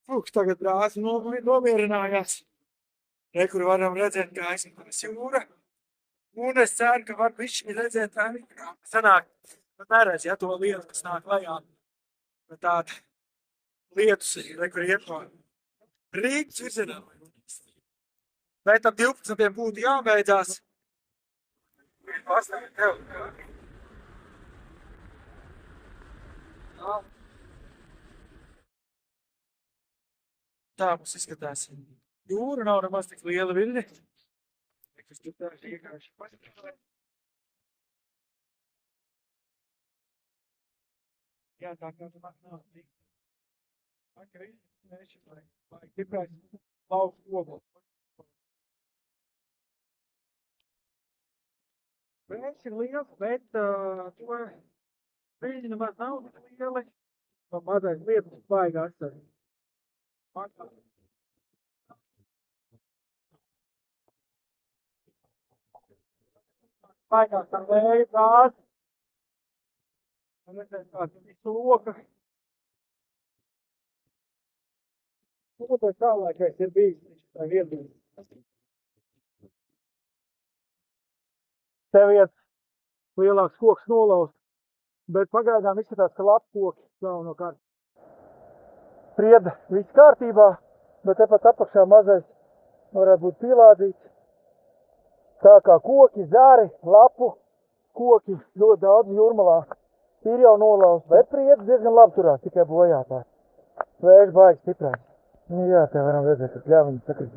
Fūks, tagad brāzi nomierinājās. Re, kur varam redzēt, kā aizmās jūra. Un es ceru, ka var bišķi redzēt, kā sanāk. Neredz, ja to lietu, kas nāk lejā. Bet tāda lietus, re, kur iet no Rīgas virzienā. Bet ap 12 būtu jābeidzās. Pastāv tev. Tā mums izskatās. Jūra nav nemaz tik liela viļņa. Kas tur tā vienkārši pastāv. Jā, tā kā tu nav tik. Okay, nešķiet, lai tikai lauku ogu. Vējš ir liels, bet to viļņi nemaz nav tik lieli. Man mazais lietas baigā asari. Baigās ar vēju brāzi. Un redzēt, kā tas soka. Būtu kā laikais ir bijis, tā viedīs. Tev iet lielāks koks nolaust, bet pagaidām izskatās, ka lapkoki galvenokārt. Prieda viss kārtībā, bet tepat apakšā mazais varētu būt pielādīts. Tā kā koki, zari, lapu, koki ļoti daudz jūrmalā ir jau nolaust, bet prieda diezgan labi turās, tikai bojātā. Vējš baigi stiprās. Jā, te varam redzēt, ka ļāviņas sakritus.